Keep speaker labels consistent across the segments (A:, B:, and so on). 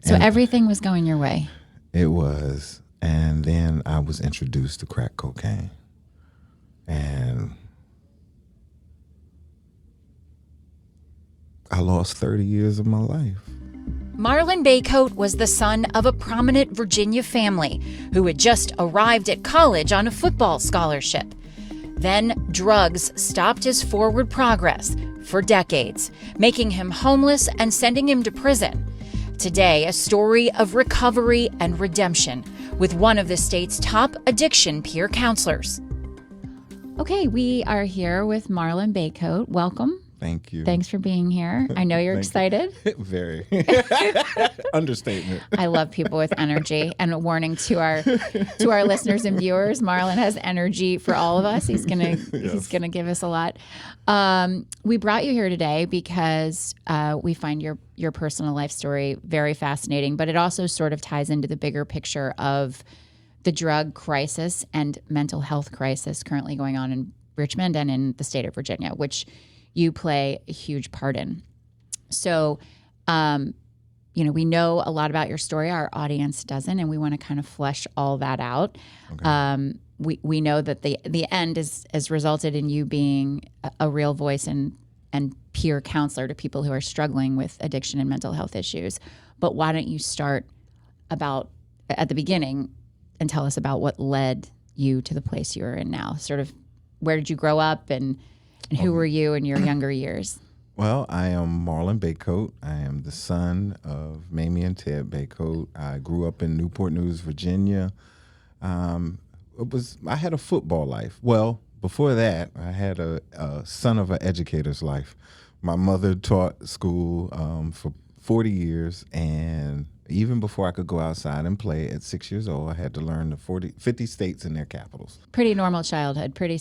A: So
B: And
A: everything was going your way.
B: it was. And then I was introduced to crack cocaine. And I lost 30 years of my life.
C: Marlon BaCote was the son of a prominent Virginia family who had just arrived at college on a football scholarship. Then drugs stopped his forward progress for decades, making him homeless and sending him to prison. Today, a story of recovery and redemption with one of the state's top addiction peer counselors.
A: Okay, we are here with Marlon BaCote. Welcome.
B: Thank you.
A: Thanks for being here. I know you're excited.
B: Very. Understatement.
A: I love people with energy. And a warning to our listeners and viewers: Marlon has energy for all of us. He's gonna give us a lot. We brought you here today because we find your personal life story very fascinating, but it also sort of ties into the bigger picture of the drug crisis and mental health crisis currently going on in Richmond and in the state of Virginia, which you play a huge part in. So, we know a lot about your story. Our audience doesn't, and we want to kind of flesh all that out. Okay. We know that the end has resulted in you being a real voice and peer counselor to people who are struggling with addiction and mental health issues. But why don't you start at the beginning and tell us about what led you to the place you're in now? Sort of, where did you grow up and who were you in your younger years?
B: Well, I am Marlon BaCote. I am the son of Mamie and Ted BaCote. I grew up in Newport News, Virginia. I had a football life. Well, before that, I had a son of an educator's life. My mother taught school for 40 years, and even before I could go outside and play at 6 years old, I had to learn the 50 states and their capitals.
A: Pretty normal childhood. Pretty.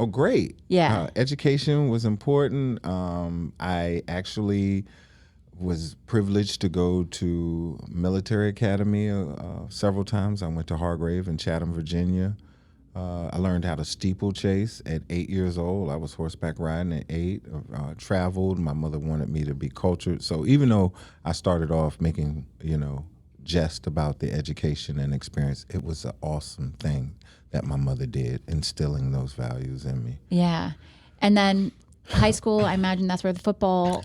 B: Great.
A: Yeah.
B: Education was important. I actually was privileged to go to military academy several times. I went to Hargrave in Chatham, Virginia. I learned how to steeplechase at 8 years old. I was horseback riding at 8, traveled. My mother wanted me to be cultured. So even though I started off making, jest about the education and experience, it was an awesome thing that my mother did, instilling those values in me.
A: Yeah. And then high school, I imagine that's where the football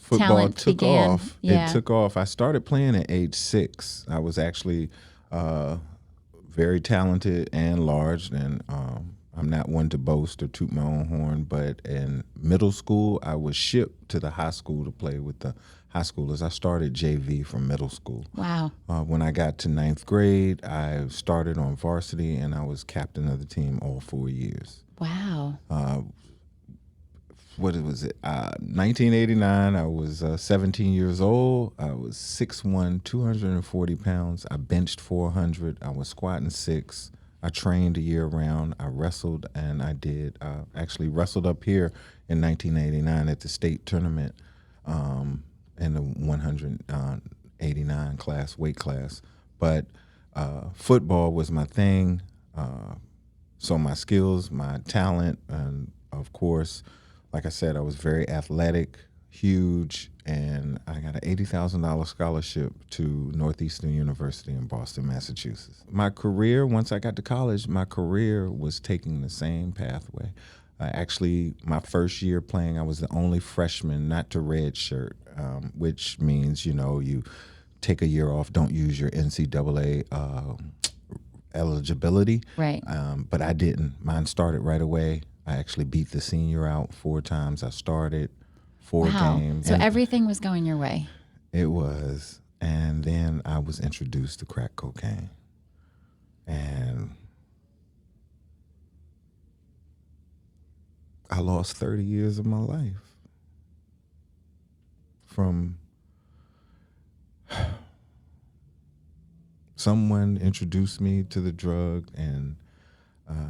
A: talent
B: took
A: began.
B: Off.
A: Yeah.
B: It took off. I started playing at age 6. I was actually very talented and large, and I'm not one to boast or toot my own horn, but in middle school, I was shipped to the high school to play with the high schoolers. I started JV from middle school.
A: Wow.
B: When I got to 9th grade, I started on varsity, and I was captain of the team all 4 years.
A: Wow.
B: What was it? 1989, I was 17 years old. I was 6'1", 240 pounds. I benched 400. I was squatting 6. I trained a year round. I wrestled, and I did. Actually wrestled up here in 1989 at the state tournament in the 189 weight class. But football was my thing. So my skills, my talent, and of course, like I said, I was very athletic, huge, and I got an $80,000 scholarship to Northeastern University in Boston, Massachusetts. My career, once I got to college, my career was taking the same pathway. Actually, my first year playing, I was the only freshman not to redshirt, which means, you take a year off, don't use your NCAA eligibility.
A: Right.
B: But I didn't. Mine started right away. I actually beat the senior out 4 times. I started 4 games.
A: So everything was going your way.
B: It was. And then I was introduced to crack cocaine. And I lost 30 years of my life. From someone introduced me to the drug, and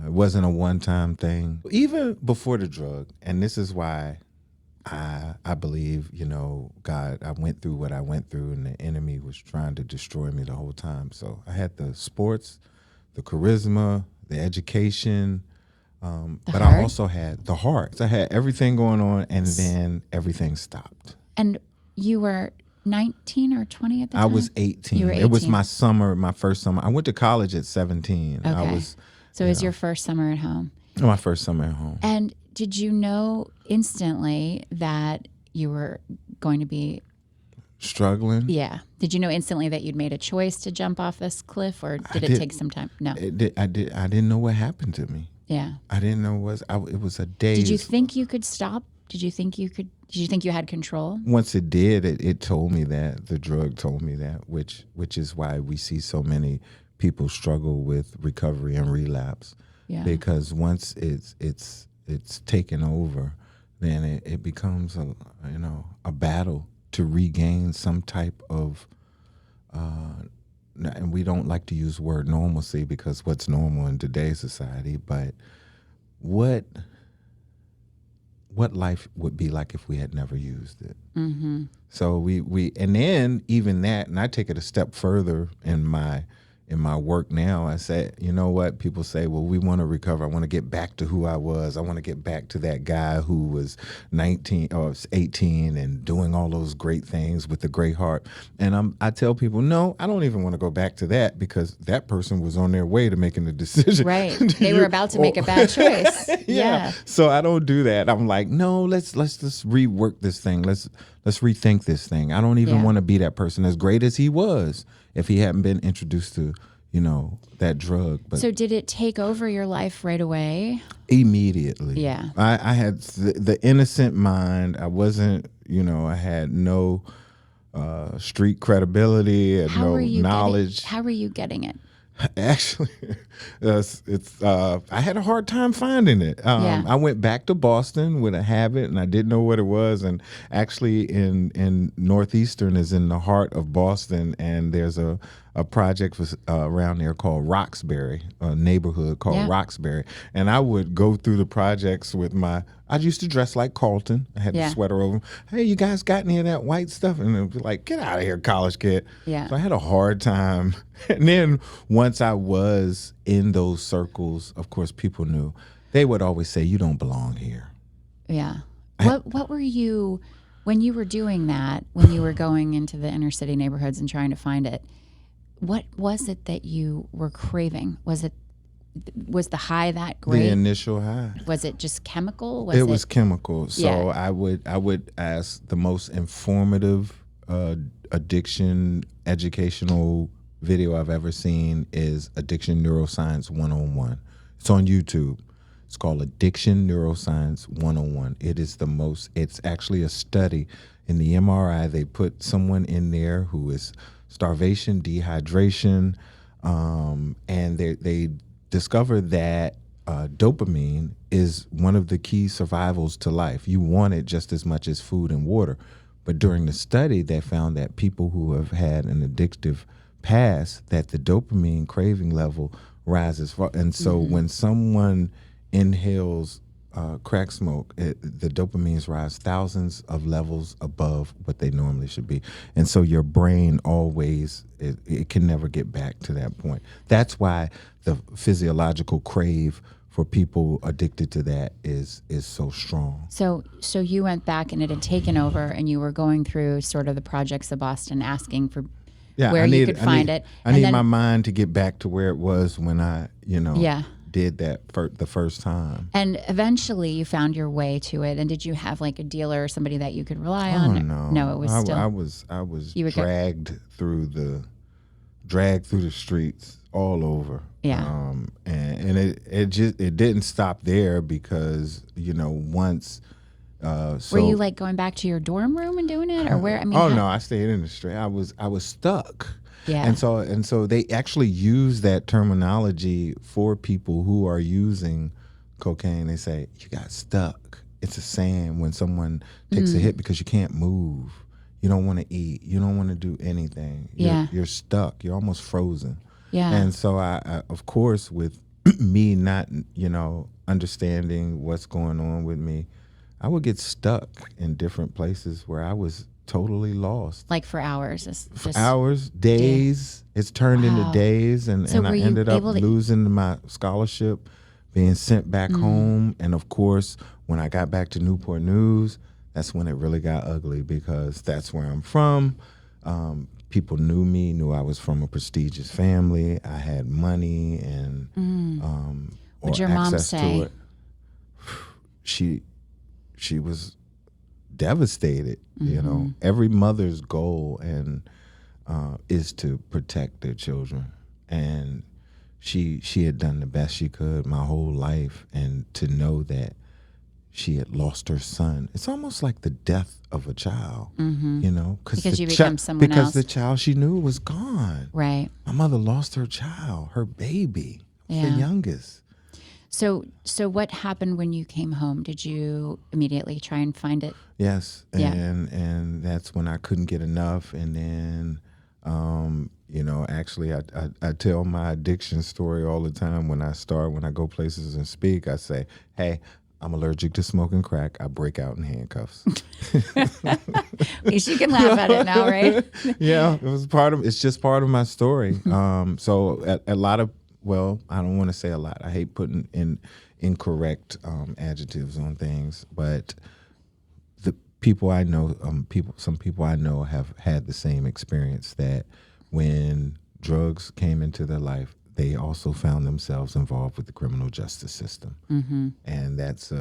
B: it wasn't a one-time thing. Even before the drug, and this is why I believe, God, I went through what I went through, and the enemy was trying to destroy me the whole time. So I had the sports, the charisma, the education, but I also had the heart. I had everything going on, and then everything stopped.
A: And you were 19 or 20 at the
B: I
A: time?
B: was 18.
A: You were 18.
B: It was my first summer. I went to college at 17.
A: Okay. So it was your first summer at home.
B: My first summer at home.
A: And did you know instantly that you were going to be
B: struggling?
A: Yeah. Did you know instantly that you'd made a choice to jump off this cliff, or did it take some time? No.
B: I didn't know what happened to me.
A: Yeah.
B: I didn't know it was a daze.
A: Did you think you could stop? Did you think you had control?
B: Once it did, it told me that. The drug told me that, which is why we see so many people struggle with recovery and relapse.
A: Yeah.
B: Because once it's taken over, then it becomes a battle to regain some type of and we don't like to use the word normalcy because what's normal in today's society, but what life would be like if we had never used it. Mm-hmm. So we and then even that, and I take it a step further in my work now. I said, you know what? People say, well, we want to recover. I want to get back to who I was. I want to get back to that guy who was 19 or 18 and doing all those great things with the great heart. And I tell people, no, I don't even want to go back to that because that person was on their way to making the decision.
A: Right. They were about to make a bad choice. Yeah.
B: So I don't do that. I'm like, no, let's just rework this thing. Let's rethink this thing. I don't even want to be that person, as great as he was, if he hadn't been introduced to, that drug. But
A: so did it take over your life right away?
B: Immediately.
A: Yeah.
B: I had the innocent mind. I wasn't, I had no street credibility and no knowledge.
A: How were you getting it?
B: Actually, I had a hard time finding it. I went back to Boston with a habit, and I didn't know what it was. And actually, in Northeastern is in the heart of Boston, and there's a project around there called Roxbury, a neighborhood called Roxbury. And I would go through the projects with I used to dress like Carlton. I had the sweater over. Hey, you guys got any of that white stuff? And it would be like, get out of here, college kid.
A: Yeah.
B: So I had a hard time. And then once I was in those circles, of course, people knew. They would always say, you don't belong here.
A: Yeah. What were you, when you were doing that, when you were going into the inner city neighborhoods and trying to find it, what was it that you were craving? Was the high that great?
B: The initial high.
A: Was it just chemical?
B: It was chemical. So I would ask the most informative addiction educational video I've ever seen is Addiction Neuroscience 101. It's on YouTube. It's called Addiction Neuroscience 101. It's actually a study. In the MRI, they put someone in there who is starvation, dehydration, and they discovered that dopamine is one of the key survivals to life. You want it just as much as food and water. But during the study, they found that people who have had an addictive past, that the dopamine craving level rises. And so when someone inhales crack smoke, the dopamines rise thousands of levels above what they normally should be. And so your brain always, it can never get back to that point. That's why the physiological crave for people addicted to that is so strong.
A: So you went back and it had taken over, and you were going through sort of the projects of Boston, asking for you could find it.
B: I need my mind to get back to where it was when I, did that the first time.
A: And eventually you found your way to it. And did you have like a dealer or somebody that you could rely on?
B: No.
A: No, it was still.
B: I was dragged through the streets all over.
A: Yeah.
B: And it didn't stop there because, once
A: were you like going back to your dorm room and doing it, or where? I mean,
B: no, I stayed in the street. I was stuck.
A: Yeah.
B: And so they actually use that terminology for people who are using cocaine. They say, you got stuck. It's a saying when someone takes a hit because you can't move. You don't want to eat. You don't want to do anything. You're stuck. You're almost frozen.
A: Yeah.
B: And so I of course, with me not, understanding what's going on with me, I would get stuck in different places where I was totally lost.
A: Like for hours?
B: Hours, days. It's turned into days, and I ended up losing my scholarship, being sent back home. And of course, when I got back to Newport News, that's when it really got ugly, because that's where I'm from. People knew I was from a prestigious family. I had money and
A: What'd
B: or
A: your mom
B: access
A: say?
B: to it. She was devastated. You know, every mother's goal and is to protect their children, and she had done the best she could my whole life, and to know that she had lost her son, it's almost like the death of a child. You know,
A: Because you become someone
B: because
A: else.
B: the child she knew was gone.
A: Right.
B: My mother lost her child, her baby, the
A: Yeah.
B: youngest.
A: So what happened when you came home? Did you immediately try and find it?
B: Yes,
A: Yeah.
B: and that's when I couldn't get enough, and then, you know, actually, I tell my addiction story all the time when I go places and speak. I say, "Hey, I'm allergic to smoking crack." I break out in handcuffs.
A: At least you can laugh at it now, right?
B: Yeah, it's just part of my story. So a lot of, well, I don't want to say a lot. I hate putting in incorrect adjectives on things, but the people I know, some people I know have had the same experience, that when drugs came into their life, they also found themselves involved with the criminal justice system. And that's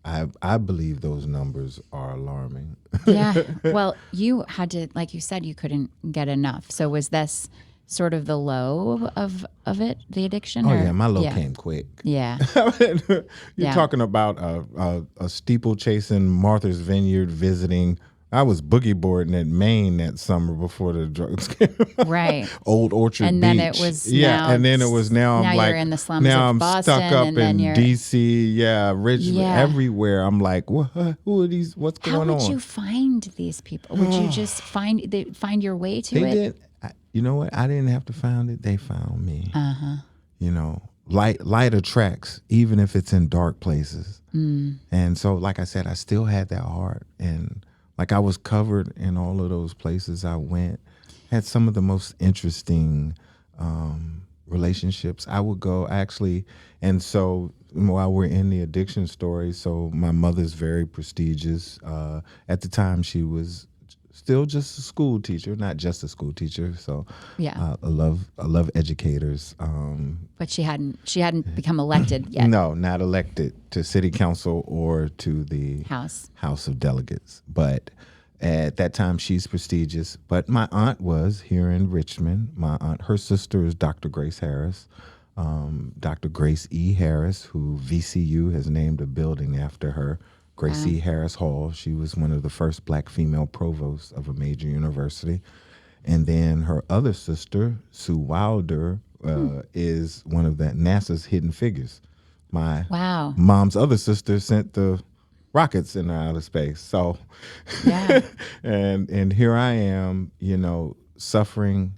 B: I believe those numbers are alarming.
A: Yeah. Well, you had to, like you said, you couldn't get enough. So was this sort of the low of it, the addiction?
B: Oh
A: or?
B: yeah, my low came quick.
A: Yeah.
B: You're
A: Yeah.
B: talking about a steeplechasing Martha's Vineyard visiting. I was boogie boarding at Maine that summer before the drugs came.
A: Right.
B: Old Orchard
A: And
B: Beach.
A: then it was
B: and then it was now
A: now
B: I'm
A: you're
B: like
A: in the slums
B: now
A: of
B: I'm
A: Boston,
B: stuck up
A: and then
B: in
A: you're-
B: DC, Richmond,
A: Yeah.
B: everywhere. I'm like, what? Who are these? What's
A: How
B: going
A: would
B: on?
A: you find these people? Would you just find your way to
B: They
A: it?
B: did. You know what? I didn't have to find it. They found me. You know, light attracts, even if it's in dark places. And so, like I said, I still had that heart, and like I was covered in all of those places I went. Had some of the most interesting relationships. I would go actually, and so while we're in the addiction story, so my mother's very prestigious. At the time, she was still just a school teacher, not just a school teacher. So
A: Yeah.
B: I love educators.
A: But she hadn't become elected yet.
B: No, not elected to city council or to the House of Delegates. But at that time, she's prestigious. But my aunt was here in Richmond. My aunt, her sister is Dr. Grace Harris, Dr. Grace E. Harris, who VCU has named a building after her. Grace E. Harris Hall. She was one of the first black female provosts of a major university. And then her other sister, Sue Wilder, is one of the NASA's Hidden Figures. My
A: Wow.
B: mom's other sister sent the rockets into outer space. So,
A: Yeah.
B: and here I am, you know, suffering.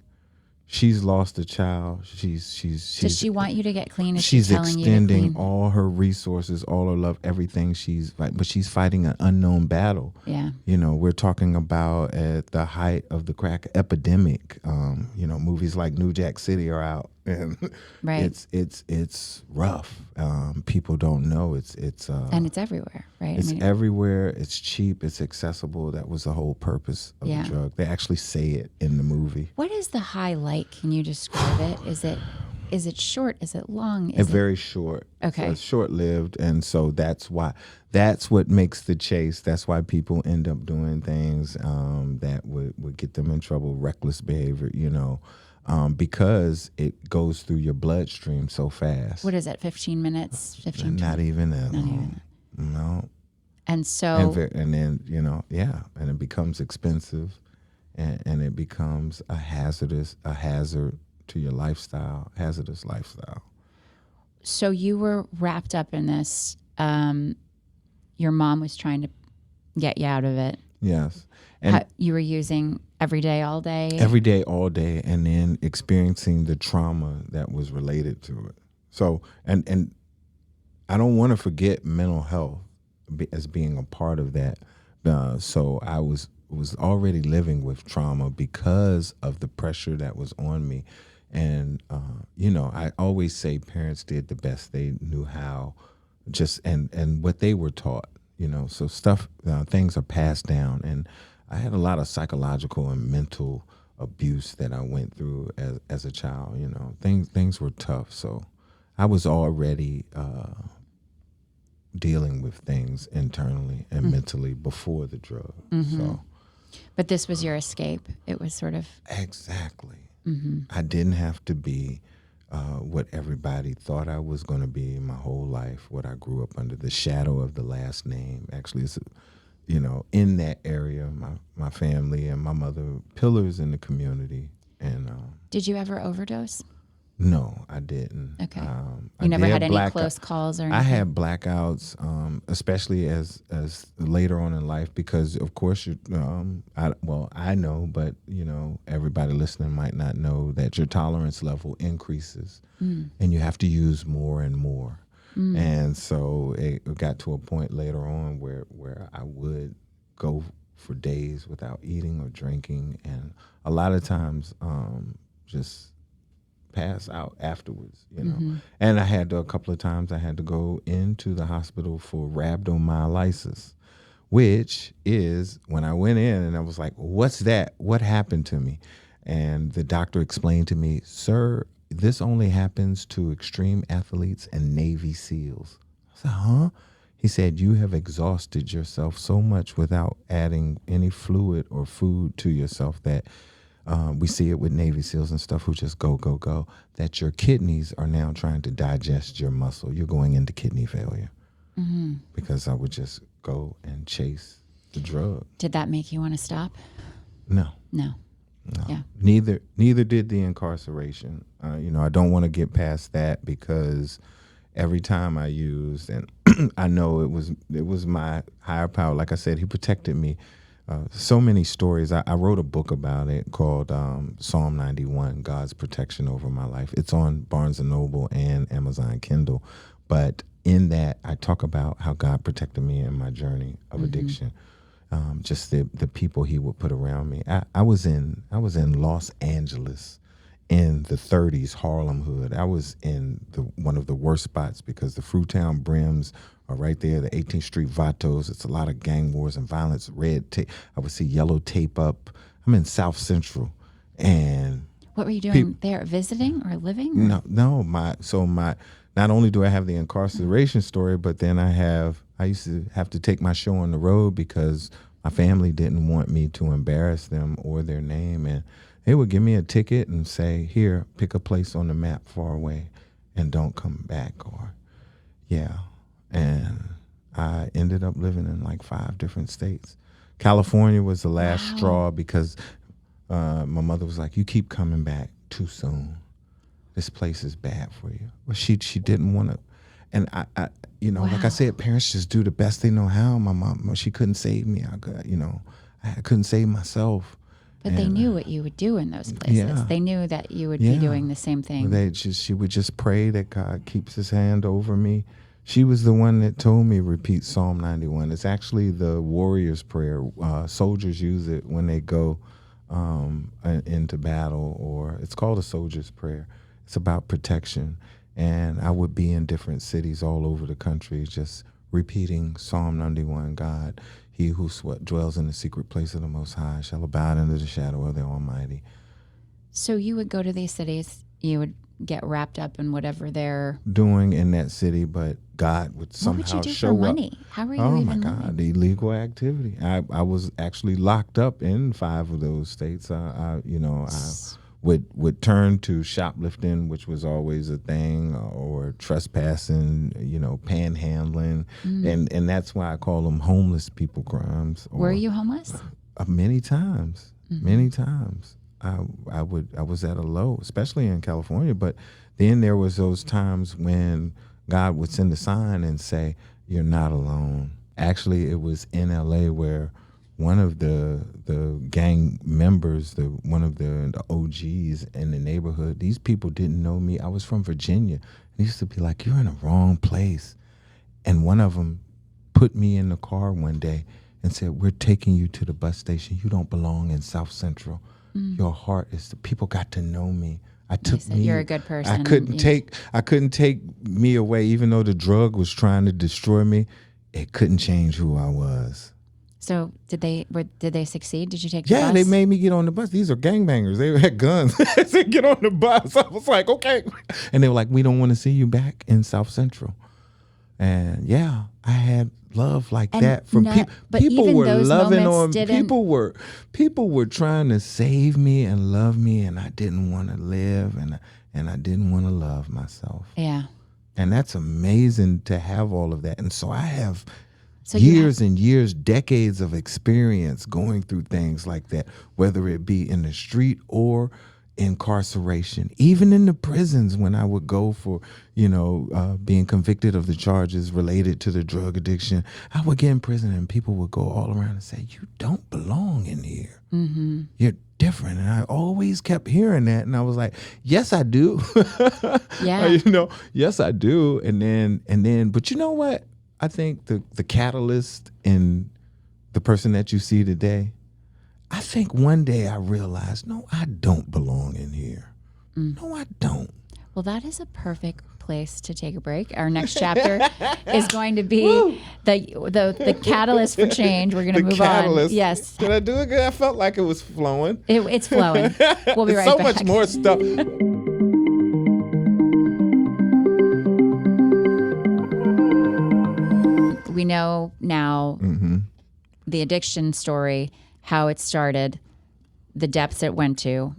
B: She's lost a child. She's
A: Does she want you to get clean? Is she
B: she's
A: telling you to
B: extending
A: clean?
B: all her resources, all her love, everything. But she's fighting an unknown battle.
A: Yeah.
B: You know, we're talking about at the height of the crack epidemic. You know, movies like New Jack City are out, and
A: Right.
B: it's rough. People don't know it's
A: And it's everywhere, right?
B: it's everywhere. It's cheap. It's accessible. That was the whole purpose of
A: Yeah.
B: the drug. They actually say it in the movie.
A: What is the high like? Can you describe it? Is it short? Is it long?
B: It's very short.
A: Okay.
B: So it's short-lived, and so that's what makes the chase. That's why people end up doing things that would get them in trouble, reckless behavior, you know, because it goes through your bloodstream so fast.
A: What is it? 15 minutes? 15.
B: Not even that
A: Not
B: long.
A: even.
B: No.
A: And so
B: And then, you know, and it becomes expensive, and it becomes a hazard to your lifestyle, hazardous lifestyle.
A: So you were wrapped up in this. Your mom was trying to get you out of it.
B: Yes. And
A: You were using every day, all day?
B: every day, all day, and then experiencing the trauma that was related to it. So, and I don't want to forget mental health as being a part of that. So I was already living with trauma because of the pressure that was on me. And, you know, I always say parents did the best they knew how, and what they were taught, you know, so things are passed down. And I had a lot of psychological and mental abuse that I went through as a child. You know, things were tough. So I was already dealing with things internally and mentally before the drug. So,
A: But this was your escape. It was sort of
B: exactly. I didn't have to be what everybody thought I was going to be my whole life, what I grew up under, the shadow of the last name. Actually, it's, you know, in that area, my family and my mother, pillars in the community. And
A: Did you ever overdose?
B: no, I didn't.
A: Okay.
B: I
A: You never
B: did
A: had any
B: black-
A: close calls or anything?
B: I had blackouts, especially as later on in life, because of course I know, but you know, everybody listening might not know that your tolerance level increases, and you have to use more and more. And so it got to a point later on where I would go for days without eating or drinking, and a lot of times just pass out afterwards, you know. And I had a couple of times I had to go into the hospital for rhabdomyolysis, which is when I went in and I was like, what's that? What happened to me? And the doctor explained to me, sir, this only happens to extreme athletes and Navy SEALs. I said, huh? He said, you have exhausted yourself so much without adding any fluid or food to yourself that we see it with Navy SEALs and stuff who just go, that your kidneys are now trying to digest your muscle. You're going into kidney failure. Because I would just go and chase the drug.
A: Did that make you want to stop?
B: No.
A: Yeah.
B: Neither did the incarceration. You know, I don't want to get past that because every time I used, and I know it was my higher power. Like I said, he protected me. So many stories. I wrote a book about it called Psalm 91, God's Protection Over My Life. It's on Barnes & Noble and Amazon Kindle. But in that, I talk about how God protected me in my journey of addiction. Just the people he would put around me. I was in Los Angeles in the 30s, Harlem hood. I was in one of the worst spots because the Fruitown Brims are right there, the 18th Street Vatos. It's a lot of gang wars and violence. Red tape. I would see yellow tape up. I'm in South Central, and
A: What were you doing there? Visiting or living? Or?
B: no. Not only do I have the incarceration story, but then I used to have to take my show on the road because my family didn't want me to embarrass them or their name, and they would give me a ticket and say, "Here, pick a place on the map far away, and don't come back." And I ended up living in like 5 different states. California was the last straw because my mother was like, "You keep coming back too soon. This place is bad for you." Well, she didn't want to, and I like I said, parents just do the best they know how. My mom, she couldn't save me. I couldn't save myself.
A: But they knew what you would do in those places.
B: Yeah.
A: They knew that you would be doing the same thing.
B: She would just pray that God keeps his hand over me. She was the one that told me repeat Psalm 91. It's actually the warrior's prayer. Soldiers use it when they go into battle, or it's called a soldier's prayer. It's about protection. And I would be in different cities all over the country just repeating Psalm 91. God, he who dwells in the secret place of the Most High shall abide under the shadow of the Almighty.
A: So you would go to these cities, you would get wrapped up in whatever they're
B: doing in that city, but God would somehow
A: what would you do
B: show
A: for
B: up.
A: Money? How were you
B: oh
A: even
B: my God,
A: living?
B: illegal activity. I was actually locked up in 5 of those states. I would turn to shoplifting, which was always a thing, or trespassing, panhandling, and that's why I call them homeless people crimes.
A: Were you homeless?
B: Many times, many times. I was at a low, especially in California. But then there was those times when God would send a sign and say, "You're not alone." Actually, it was in LA where one of the gang members, one of the OGs in the neighborhood, these people didn't know me. I was from Virginia. They used to be like, "You're in the wrong place." And one of them put me in the car one day and said, "We're taking you to the bus station. You don't belong in South Central. Your heart is." The people got to know me.
A: You're a good person.
B: I couldn't take me away, even though the drug was trying to destroy me. It couldn't change who I was.
A: So did they succeed? Did you take the bus?
B: Yeah, they made me get on the bus. These are gangbangers. They had guns. They said, get on the bus. I was like, okay. And they were like, we don't want to see you back in South Central. And yeah, I had love like that from people. People were loving on me. People were trying to save me and love me, and I didn't want to live, and I didn't want to love myself.
A: Yeah.
B: And that's amazing to have all of that. And so I have years and years, decades of experience going through things like that, whether it be in the street or incarceration, even in the prisons when I would go for, being convicted of the charges related to the drug addiction. I would get in prison and people would go all around and say, you don't belong in here. Mm-hmm. You're different. And I always kept hearing that. And I was like, yes, I do.
A: Yeah.
B: Yes, I do. And then, but you know what? I think the catalyst in the person that you see today, I think one day I realized, no, I don't belong in here. No, I don't.
A: Well, that is a perfect place to take a break. Our next chapter is going to be the catalyst for change. We're going to move on. Yes.
B: Did I do it good? I felt like it was flowing.
A: It's flowing. We'll be right
B: so
A: back.
B: So much more stuff.
A: We know now the addiction story, how it started, the depths it went to,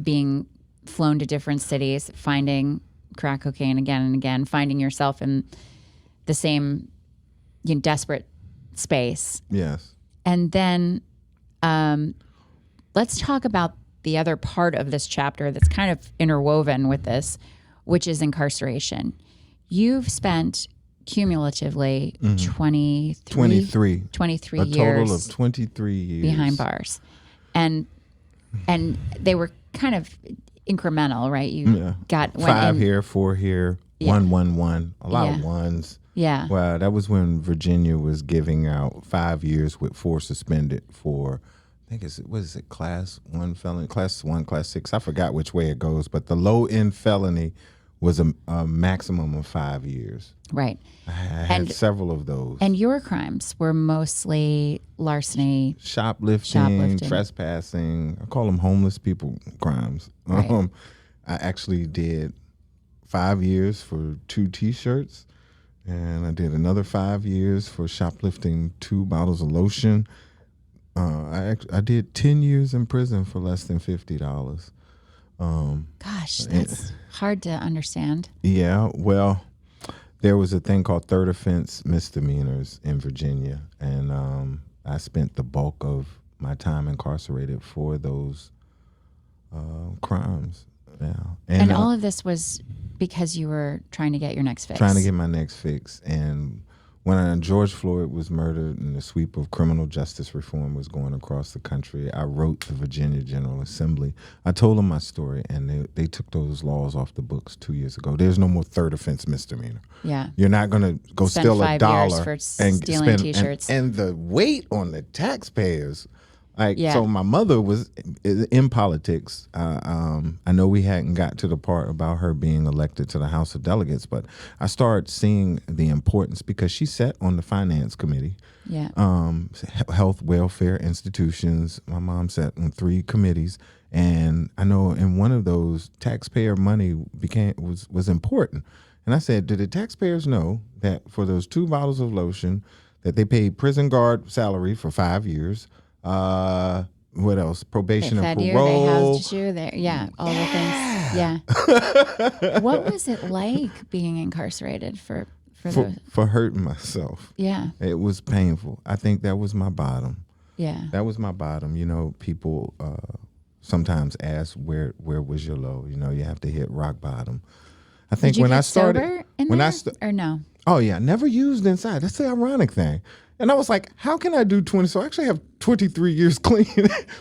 A: being flown to different cities, finding crack cocaine again and again, finding yourself in the same desperate space.
B: Yes.
A: And then let's talk about the other part of this chapter that's kind of interwoven with this, which is incarceration. You've spent cumulatively 23
B: a
A: years.
B: Total of 23 years.
A: Behind bars. And they were kind of incremental, right? You got
B: 5 here, 4 here, 1, 1, 1. A lot of ones.
A: Yeah.
B: Well, that was when Virginia was giving out 5 years with 4 suspended for, I think class 1 felony, class 1, class 6. I forgot which way it goes, but the low end felony was a maximum of 5 years.
A: Right.
B: I had several of those.
A: And your crimes were mostly larceny,
B: shoplifting, trespassing. I call them homeless people crimes.
A: Right.
B: I actually did 5 years for 2 T-shirts, and I did another 5 years for shoplifting 2 bottles of lotion. I did 10 years in prison for less than $50.
A: Gosh, that's hard to understand.
B: Yeah, well, there was a thing called third offense misdemeanors in Virginia, and I spent the bulk of my time incarcerated for those crimes. Yeah,
A: and all of this was because you were trying to get your next fix.
B: Trying to get my next fix, and when George Floyd was murdered and the sweep of criminal justice reform was going across the country, I wrote the Virginia General Assembly. I told them my story, and they took those laws off the books 2 years ago. There's no more third offense misdemeanor.
A: Yeah.
B: You're not going to go steal $1
A: for
B: and
A: stealing T-shirts.
B: And the weight on the taxpayers. So my mother was in politics. I know we hadn't got to the part about her being elected to the House of Delegates, but I started seeing the importance because she sat on the finance committee, health, welfare, institutions. My mom sat on 3 committees, and I know in one of those, taxpayer money was important. And I said, did the taxpayers know that for those 2 bottles of lotion that they paid prison guard salary for 5 years? What else? Probation and parole.
A: They housed you there. Yeah, all the things. Yeah. What was it like being incarcerated for
B: hurting myself?
A: Yeah.
B: It was painful. I think that was my bottom.
A: Yeah.
B: That was my bottom. People sometimes ask where was your low? You have to hit rock bottom. I think when I started
A: sober in there, or no?
B: Oh yeah, never used inside. That's the ironic thing. And I was like, how can I do 20? So I actually have 23 years clean.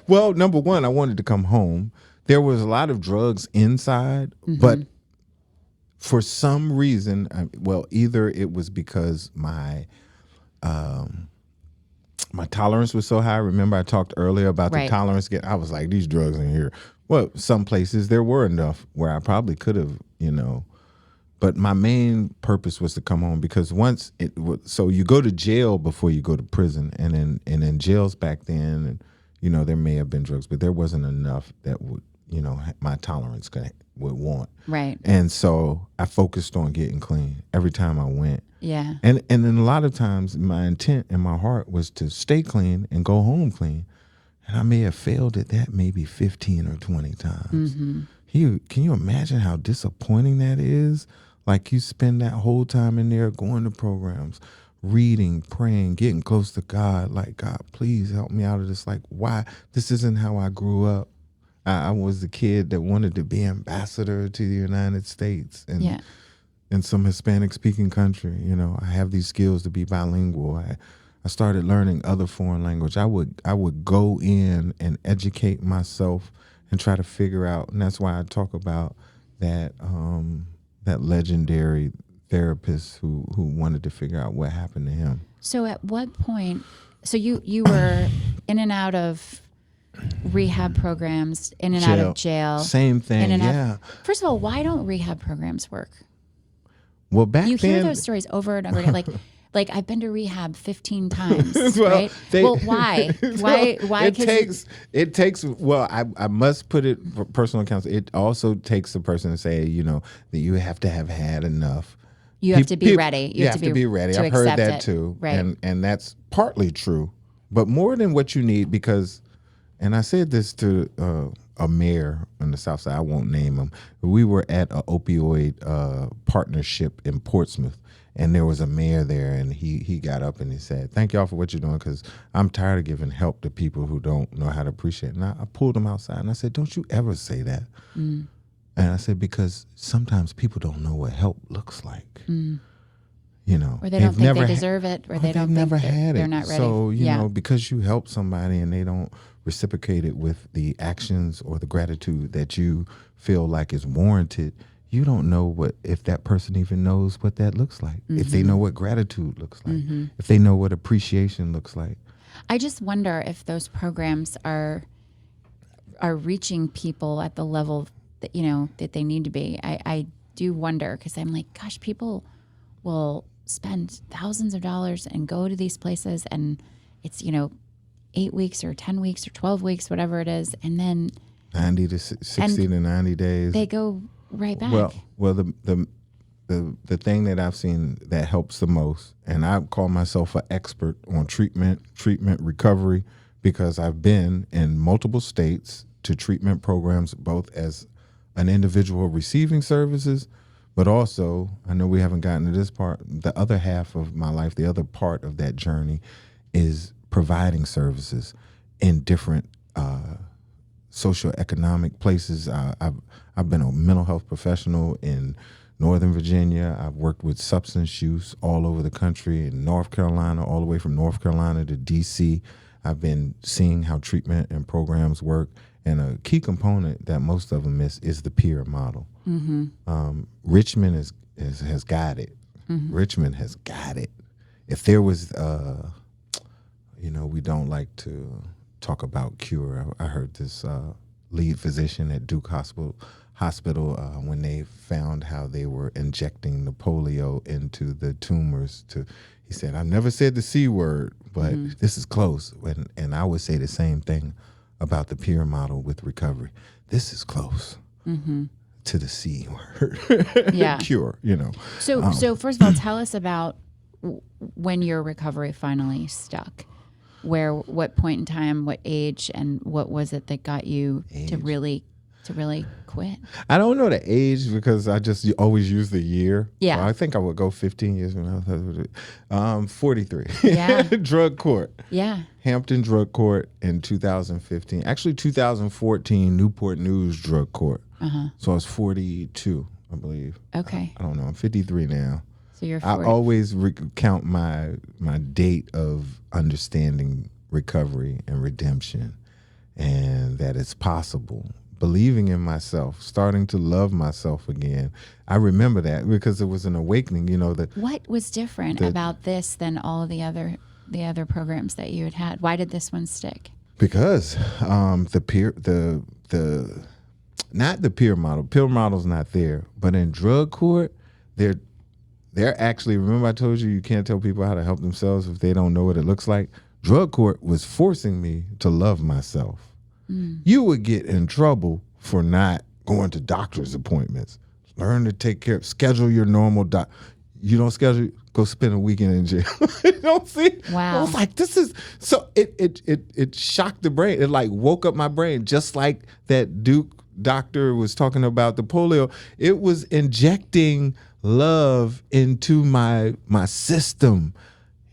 B: Well, number one, I wanted to come home. There was a lot of drugs inside, but for some reason, either it was because my tolerance was so high. Remember I talked earlier about the tolerance. I was like, these drugs in here. Well, some places there were enough where I probably could have, but my main purpose was to come home, because once so you go to jail before you go to prison, and in jails back then, and there may have been drugs, but there wasn't enough that would my tolerance would want.
A: Right.
B: And so I focused on getting clean every time I went.
A: Yeah.
B: And then a lot of times my intent in my heart was to stay clean and go home clean. And I may have failed at that maybe 15 or 20 times. Mm-hmm. Can you imagine how disappointing that is? Like, you spend that whole time in there going to programs, reading, praying, getting close to God. Like, God, please help me out of this. Like, why? This isn't how I grew up. I was the kid that wanted to be ambassador to the United States and in some Hispanic-speaking country. I have these skills to be bilingual. I started learning other foreign language. I would go in and educate myself and try to figure out, and that's why I talk about that legendary therapist who wanted to figure out what happened to him.
A: So at what point? So you were in and out of rehab programs, in and out of jail.
B: Same thing.
A: First of all, why don't rehab programs work?
B: Well, back then
A: you hear those stories over and over again, like I've been to rehab 15 times,
B: well,
A: right? Why? Why?
B: It takes. Well, I must put it for personal accounts. It also takes the person to say, that you have to have had enough.
A: You have to be ready.
B: You have to be ready. I've heard that too,
A: right?
B: And that's partly true, but more than what you need, because. And I said this to a mayor on the South Side. I won't name him. We were at an opioid partnership in Portsmouth, and there was a mayor there, and he got up and he said, "Thank y'all for what you're doing, because I'm tired of giving help to people who don't know how to appreciate it." And I pulled him outside, and I said, "Don't you ever say that." Mm. And I said, because sometimes people don't know what help looks like. Mm.
A: Or they don't think they deserve it, or they don't think they're not ready.
B: So, because you help somebody and they don't reciprocate it with the actions or the gratitude that you feel like is warranted, you don't know if that person even knows what that looks like, if they know what gratitude looks like, if they know what appreciation looks like.
A: I just wonder if those programs are reaching people at the level that, that they need to be. I do wonder, because I'm like, gosh, people will spend thousands of dollars and go to these places, and it's 8 weeks or 10 weeks or 12 weeks, whatever it is, and then
B: 90 to 60 to 90 days
A: they go right back.
B: Well, the thing that I've seen that helps the most, and I call myself an expert on treatment recovery, because I've been in multiple states to treatment programs, both as an individual receiving services, but also, I know we haven't gotten to this part, the other half of my life, the other part of that journey is providing services in different socioeconomic places. I've been a mental health professional in Northern Virginia. I've worked with substance use all over the country, in North Carolina, all the way from North Carolina to D.C. I've been seeing how treatment and programs work. And a key component that most of them miss is the peer model. Mm-hmm. Richmond has got it. Mm-hmm. Richmond has got it. If there was, we don't like to talk about cure. I heard this lead physician at Duke Hospital when they found how they were injecting the polio into the tumors. He said, "I've never said the C word, but this is close." And I would say the same thing about the peer model with recovery. This is close to the C word.
A: Yeah.
B: Cure,
A: So first of all, tell us about when your recovery finally stuck. What point in time, what age, and what was it that got you to really quit?
B: I don't know the age, because I just always use the year.
A: Yeah.
B: So I think I would go 15 years when I was 43.
A: Yeah.
B: Drug court.
A: Yeah.
B: Hampton Drug Court in 2015. Actually, 2014, Newport News Drug Court. Uh-huh. So I was 42, I believe.
A: Okay.
B: I don't know. I'm 53 now.
A: So you're 40.
B: I always recount my date of understanding recovery and redemption, and that it's possible. Believing in myself, starting to love myself again. I remember that because it was an awakening.
A: What was different about this than all of the other programs that you had? Why did this one stick?
B: Because not the peer model. Peer model's not there. But in drug court, they're actually, remember I told you can't tell people how to help themselves if they don't know what it looks like? Drug court was forcing me to love myself. You would get in trouble for not going to doctor's appointments. Learn to take care, schedule your normal You don't schedule, go spend a weekend in jail. You don't see?
A: Wow.
B: I was like, this is, so it shocked the brain. It like woke up my brain, just like that Duke doctor was talking about the polio. It was injecting love into my system.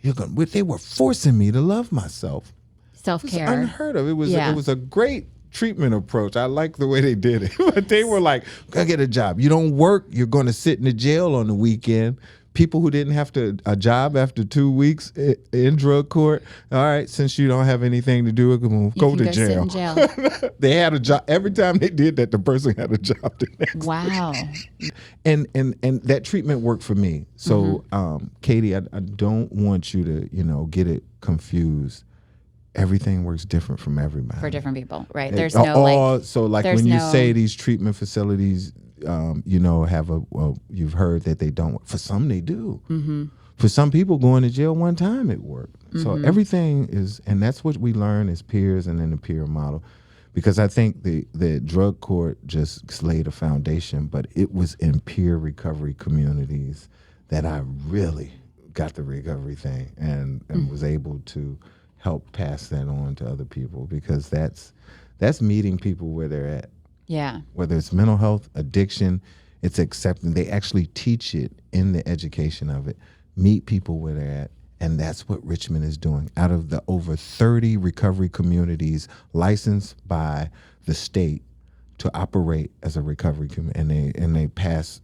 B: They were forcing me to love myself.
A: Self-care.
B: It was unheard of. It was a great treatment approach. I like the way they did it. But they were like, go get a job. You don't work, you're going to sit in the jail on the weekend. People who didn't have a job after 2 weeks in drug court, all right, since you don't have anything to do, go to jail.
A: Sit in jail.
B: They had a job. Every time they did that, the person had a job the next day. And that treatment worked for me. So, Katie, I don't want you to, get it confused. Everything works different from everybody.
A: For different people, right?
B: There's when you say these treatment facilities, you've heard that they don't work. For some, they do. Mm-hmm. For some people, going to jail one time, it worked. Mm-hmm. So everything is, and that's what we learn as peers and in the peer model. Because I think the drug court just laid a foundation, but it was in peer recovery communities that I really got the recovery thing and was able to help pass that on to other people, because that's meeting people where they're at.
A: Yeah.
B: Whether it's mental health, addiction, it's accepting. They actually teach it in the education of it. Meet people where they're at. And that's what Richmond is doing. Out of the over 30 recovery communities licensed by the state to operate as a recovery community, and they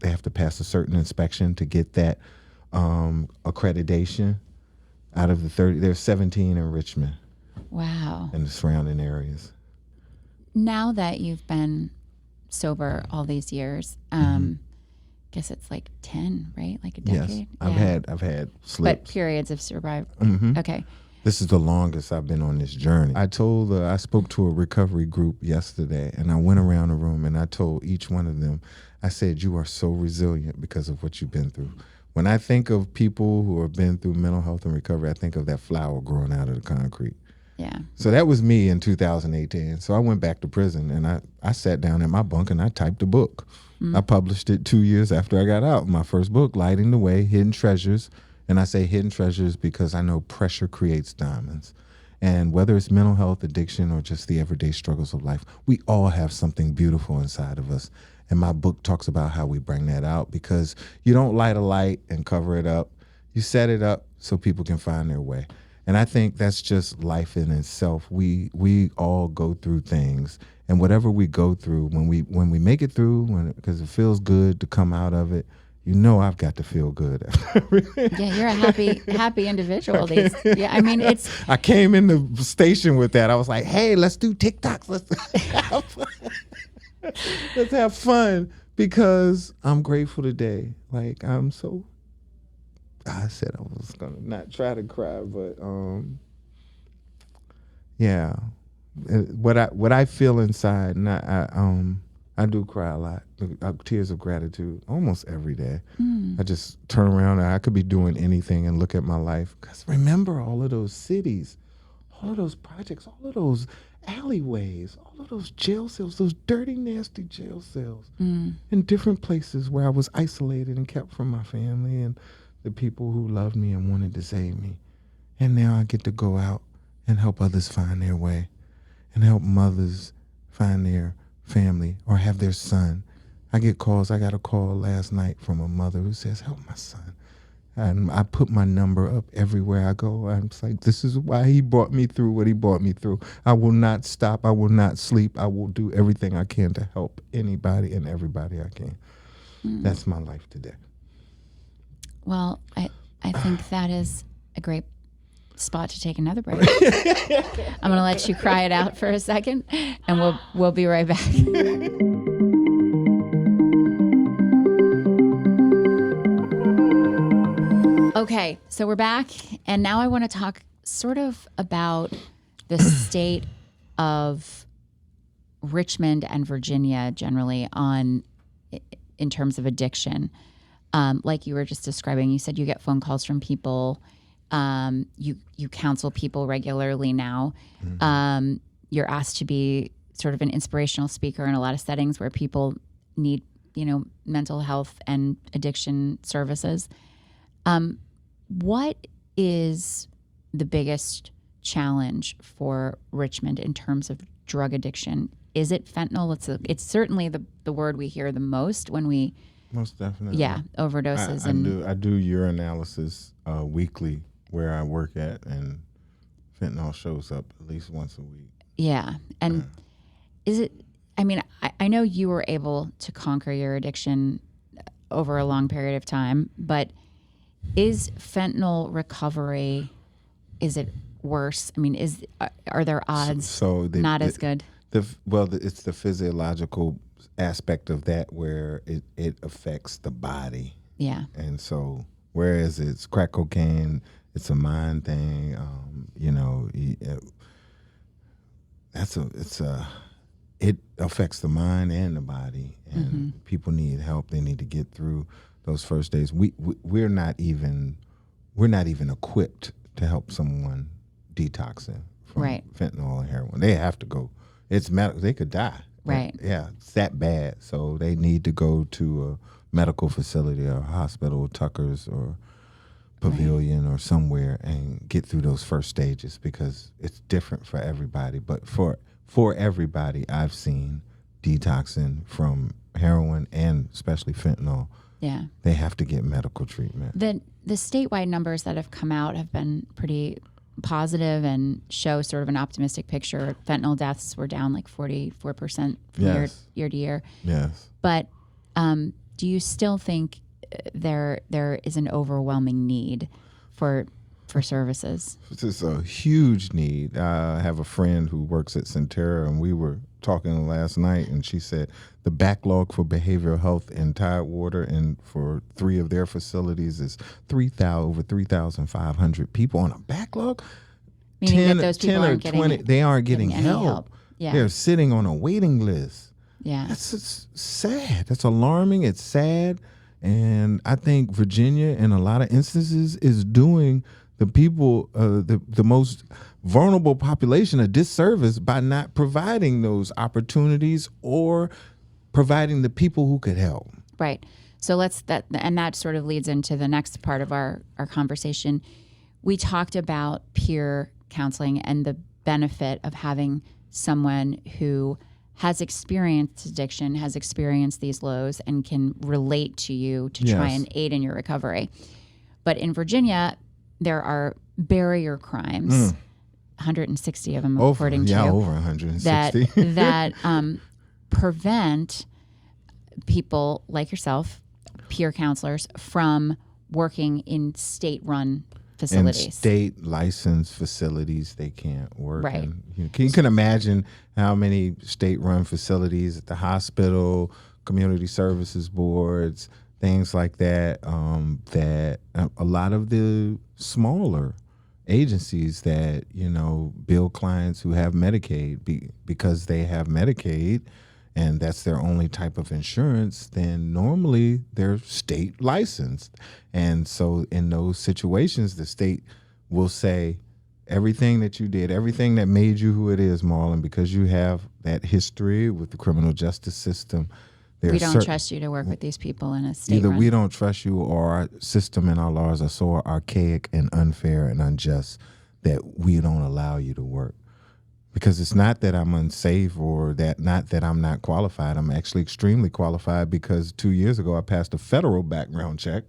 B: have to pass a certain inspection to get that accreditation. Out of the 30, there's 17 in Richmond.
A: Wow.
B: And the surrounding areas.
A: Now that you've been sober all these years, guess it's like 10, right? Like a decade?
B: Yes, I've had slips.
A: But periods of survival.
B: Mm-hmm.
A: Okay.
B: This is the longest I've been on this journey. I spoke to a recovery group yesterday, and I went around the room and I told each one of them, I said, you are so resilient because of what you've been through. When I think of people who have been through mental health and recovery, I think of that flower growing out of the concrete.
A: Yeah.
B: So that was me in 2018. So I went back to prison, and I sat down in my bunk and I typed a book. I published it 2 years after I got out. My first book, Lighting the Way, Hidden Treasures. And I say hidden treasures because I know pressure creates diamonds. And whether it's mental health, addiction, or just the everyday struggles of life, we all have something beautiful inside of us. And my book talks about how we bring that out, because you don't light a light and cover it up. You set it up so people can find their way. And I think that's just life in itself. We all go through things, and whatever we go through, when we make it through, because it feels good to come out of it, I've got to feel good.
A: Yeah, you're a happy individual. I mean, it's.
B: I came in the station with that. I was like, hey, let's do TikToks. Let's have fun, because I'm grateful today. Like, I said I was going to not try to cry, but yeah. What I feel inside, and I do cry a lot. Tears of gratitude almost every day. I just turn around and I could be doing anything and look at my life. Because remember all of those cities, all of those projects, all of those alleyways, all of those jail cells, those dirty, nasty jail cells in different places where I was isolated and kept from my family and the people who loved me and wanted to save me. And now I get to go out and help others find their way and help mothers find their family or have their son. I get calls. I got a call last night from a mother who says, help my son. And I put my number up everywhere I go. I'm just like, this is why he brought me through what he brought me through. I will not stop. I will not sleep. I will do everything I can to help anybody and everybody I can. That's my life today. Well,
A: I think that is a great spot to take another break. I'm going to let you cry it out for a second, and we'll be right back. Okay, so we're back, and now I want to talk sort of about the state of Richmond and Virginia generally in terms of addiction. like you were just describing, you said you get phone calls from people. You counsel people regularly now. You're asked to be sort of an inspirational speaker in a lot of settings where people need, mental health and addiction services. What is the biggest challenge for Richmond in terms of drug addiction? Is it fentanyl? It's certainly the word we hear the most when we
B: most definitely
A: overdoses.
B: I do urinalysis weekly where I work at, and fentanyl shows up at least once a week.
A: Yeah, and is it? I mean, I know you were able to conquer your addiction over a long period of time, but is fentanyl recovery? Is it worse? I mean, are there odds not as good?
B: It's the physiological aspect of that where it affects the body.
A: Yeah. And
B: so whereas it's crack cocaine, it's a mind thing. It affects the mind and the body, and people need help. They need to get through those first days. We're not even equipped to help someone detoxing from fentanyl and heroin. They have to go. It's medical. They could die.
A: Right.
B: Yeah, it's that bad. So they need to go to a medical facility or a hospital, Tucker's or Pavilion or somewhere, and get through those first stages, because it's different for everybody. But for everybody I've seen detoxing from heroin and especially fentanyl, they have to get medical treatment.
A: The statewide numbers that have come out have been pretty positive and show sort of an optimistic picture. Fentanyl deaths were down like 44% from year to year.
B: Yes.
A: But do you still think there is an overwhelming need for services?
B: It's a huge need. I have a friend who works at Centera, and we were talking last night, and she said the backlog for behavioral health in Tidewater and for 3 of their facilities is over 3,500 people on a backlog.
A: Meaning that those people aren't getting
B: 20, they aren't getting help.
A: Yeah.
B: They're sitting on a waiting list.
A: Yeah.
B: That's sad. That's alarming. It's sad. And I think Virginia, in a lot of instances, is doing the people, the most vulnerable population, a disservice by not providing those opportunities or providing the people who could help.
A: Right. So that sort of leads into the next part of our conversation. We talked about peer counseling and the benefit of having someone who has experienced addiction, has experienced these lows, and can relate to you to try and aid in your recovery. But in Virginia, there are barrier crimes, 160 of them, according to you.
B: Over 160.
A: That prevent people like yourself, peer counselors, from working in state-run facilities.
B: In state licensed facilities, they can't work.
A: Right.
B: And you can imagine how many state-run facilities at the hospital, community services boards, things like that, that a lot of the smaller agencies that, bill clients who have Medicaid because they have Medicaid and that's their only type of insurance, then normally they're state licensed. And so in those situations, the state will say, everything that you did, everything that made you who it is, Marlon, because you have that history with the criminal justice system,
A: we don't trust you to work with these people in a state.
B: Either we don't trust you, or our system and our laws are so archaic and unfair and unjust that we don't allow you to work. Because it's not that I'm unsafe or not that I'm not qualified. I'm actually extremely qualified, because 2 years ago I passed a federal background check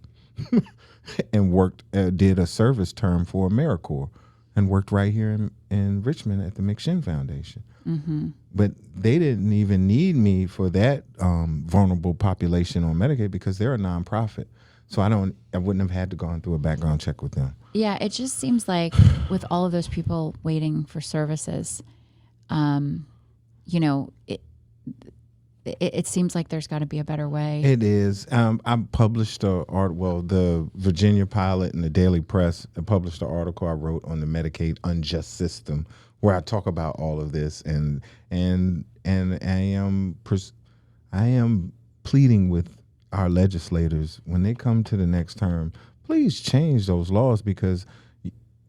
B: and did a service term for AmeriCorps and worked right here in Richmond at the McShin Foundation. Mm-hmm. But they didn't even need me for that vulnerable population on Medicaid, because they're a nonprofit. So I wouldn't have had to go through a background check with them.
A: Yeah, it just seems like with all of those people waiting for services, it seems like there's got to be a better way.
B: It is. I published the Virginia Pilot and the Daily Press published an article I wrote on the Medicaid unjust system, where I talk about all of this, and I am pleading with our legislators, when they come to the next term, please change those laws, because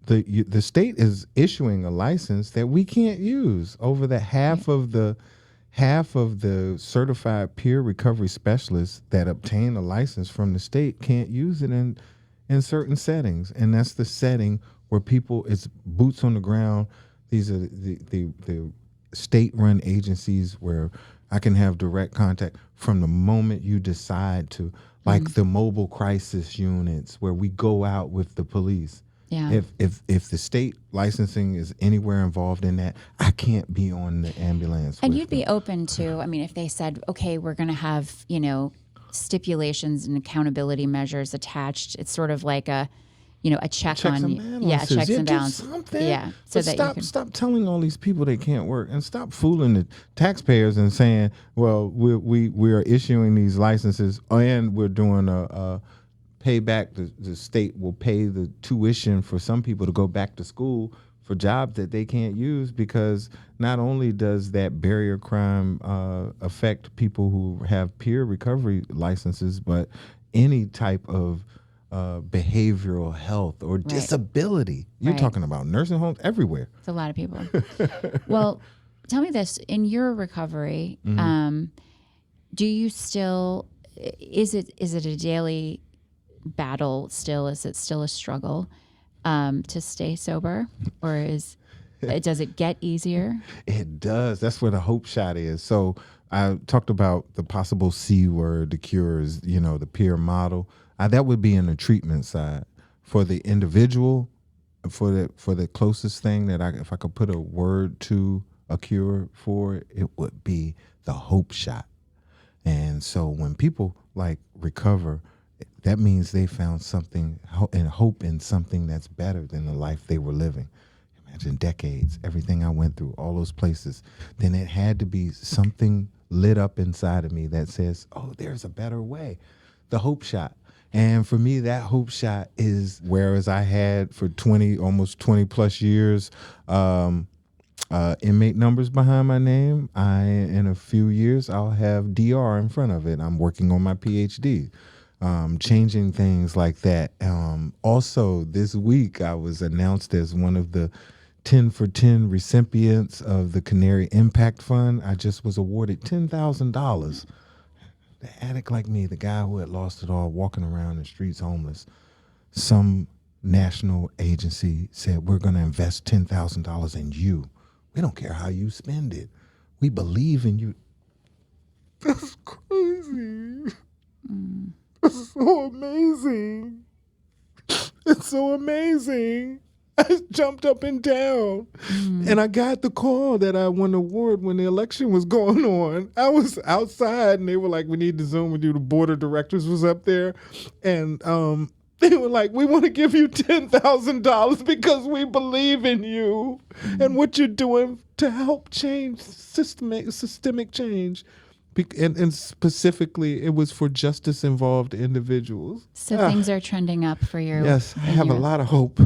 B: the state is issuing a license that we can't use. Over the half of the certified peer recovery specialists that obtain a license from the state can't use it in certain settings, and that's the setting where people, it's boots on the ground. These are the state-run agencies where I can have direct contact from the moment you decide to, like the mobile crisis units where we go out with the police.
A: Yeah.
B: If the state licensing is anywhere involved in that, I can't be on the ambulance.
A: And you'd be open to, I mean, if they said, okay, we're going to have, stipulations and accountability measures attached. It's sort of like a check on, checks and balances.
B: Something.
A: Yeah. So
B: but
A: that
B: stop telling all these people they can't work, and stop fooling the taxpayers and saying, well, we are issuing these licenses and we're doing a payback. The state will pay the tuition for some people to go back to school for jobs that they can't use, because not only does that barrier crime affect people who have peer recovery licenses, but any type of behavioral health or disability. You're talking about nursing homes everywhere.
A: It's a lot of people. Well, tell me this, in your recovery, do you still, is it a daily battle still? Is it still a struggle to stay sober, or does it get easier? It
B: does. That's where the hope shot is. So I talked about the possible C word, the cures, the peer model. That would be in the treatment side. For the individual, for the closest thing that if I could put a word to a cure for, it would be the hope shot. And so when people recover, that means they found something and hope in something that's better than the life they were living. Imagine decades, everything I went through, all those places. Then it had to be something lit up inside of me that says, oh, there's a better way. The hope shot. And for me, that hope shot is, whereas I had for almost 20 plus years, inmate numbers behind my name, in a few years, I'll have DR in front of it. I'm working on my PhD. Changing things like that. Also, this week, I was announced as one of the 10 for 10 recipients of the Canary Impact Fund. I just was awarded $10,000. The addict like me, the guy who had lost it all, walking around the streets homeless, some national agency said, we're going to invest $10,000 in you. We don't care how you spend it. We believe in you. That's crazy. It's so amazing. It's so amazing. I jumped up and down. And I got the call that I won the award when the election was going on. I was outside and they were like, we need to Zoom with you. The board of directors was up there. And they were like, we want to give you $10,000 because we believe in you and what you're doing to help change systemic change. And specifically, it was for justice-involved individuals.
A: So things are trending up for you.
B: Yes, I have a lot of hope.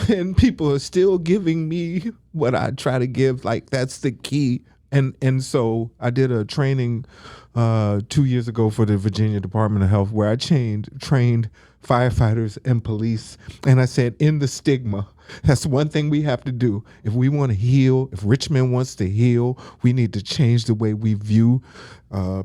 B: And people are still giving me what I try to give. That's the key. And so I did a training 2 years ago for the Virginia Department of Health where I trained firefighters and police. And I said, in the stigma, that's one thing we have to do. If we want to heal, if Richmond wants to heal, we need to change the way we view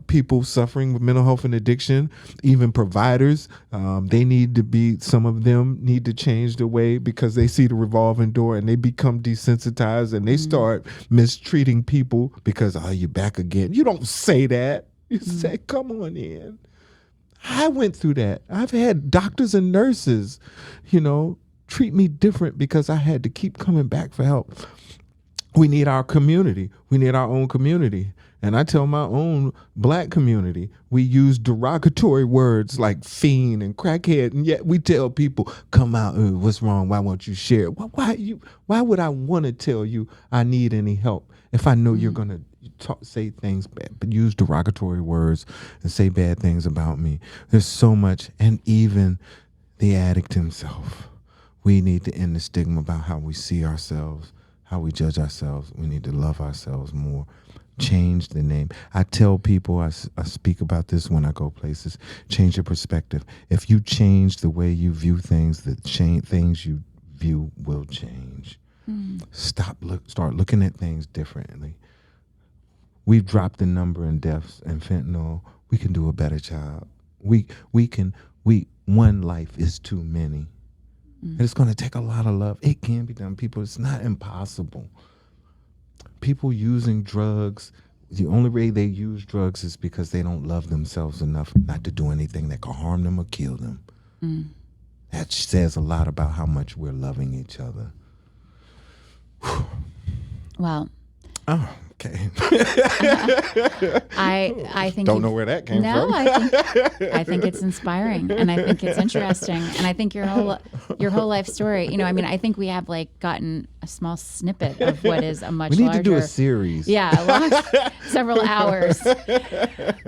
B: people suffering with mental health and addiction, even providers. Some of them need to change the way, because they see the revolving door and they become desensitized and they start mistreating people because, oh, you're back again. You don't say that. You say, come on in. I went through that. I've had doctors and nurses, treat me different because I had to keep coming back for help. We need our community. We need our own community. And I tell my own black community, we use derogatory words like fiend and crackhead, and yet we tell people, come out, what's wrong? Why won't you share? Why would I want to tell you I need any help if I know you're going to say things bad, but use derogatory words and say bad things about me? There's so much, and even the addict himself. We need to end the stigma about how we see ourselves, how we judge ourselves. We need to love ourselves more. Change the name. I tell people, I speak about this when I go places, change your perspective. If you change the way you view things, things you view will change. Start looking at things differently. We've dropped the number in deaths and fentanyl. We can do a better job. One life is too many. And it's going to take a lot of love. It can be done, people. It's not impossible. People using drugs, the only way they use drugs is because they don't love themselves enough not to do anything that can harm them or kill them. That says a lot about how much we're loving each other.
A: Well.
B: Oh, okay.
A: I think
B: don't know where that came from.
A: I think it's inspiring, and I think it's interesting, and I think your whole life story. You know, I mean, I think we have like gotten a small snippet of what is a much larger.
B: We need to do a series.
A: Yeah, several hours.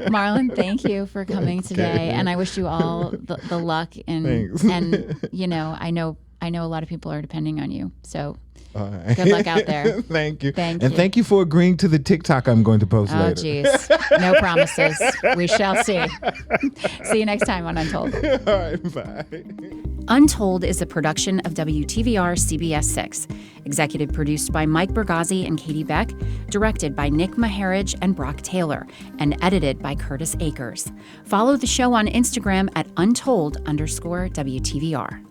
A: Marlon, thank you for coming today, and I wish you all the luck. And you know, I know a lot of people are depending on you, so. Right. Good luck out there.
B: Thank you. Thank you for agreeing to the TikTok I'm going to post later.
A: Oh, geez. No promises. We shall see. See you next time on Untold.
B: All right, bye.
C: Untold is a production of WTVR CBS 6. Executive produced by Mike Bergazzi and Katie Beck, directed by Nick Maharaj and Brock Taylor, and edited by Curtis Akers. Follow the show on Instagram at Untold_WTVR.